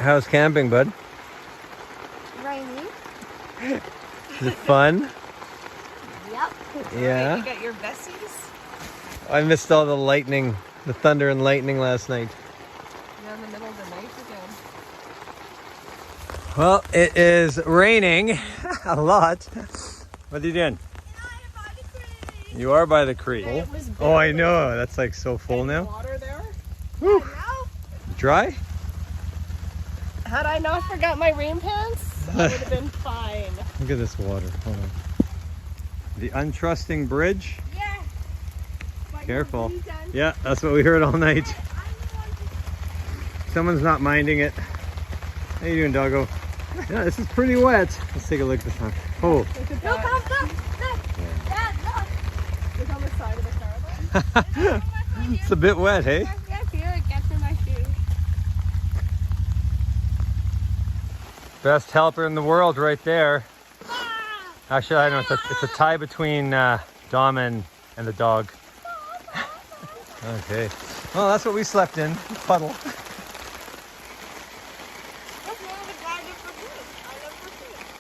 How's camping, bud? Rainy. Is it fun? Yep. Yeah. You got your vesties? I missed all the lightning, the thunder and lightning last night. You're in the middle of the night again. Well, it is raining a lot. What are you doing? You are by the creek. It was Oh, I know. That's like so full now. water there. Whew. Dry? Had I not forgot my rain pants, I would have been fine. Look at this water. Hold on. The untrusting bridge. Yeah. Careful. Yeah, that's what we heard all night. Someone's not minding it. How you doing, doggo? Yeah, this is pretty wet. Let's take a look this time. Oh. Look at Look, that. look. Dad, look. Look on the side of the car. It's a bit wet, hey? Yeah, feel it gets in my shoes. Best helper in the world right there. Actually, I know it's a tie between Dom and the dog. Okay. Well, that's what we slept in. Puddle.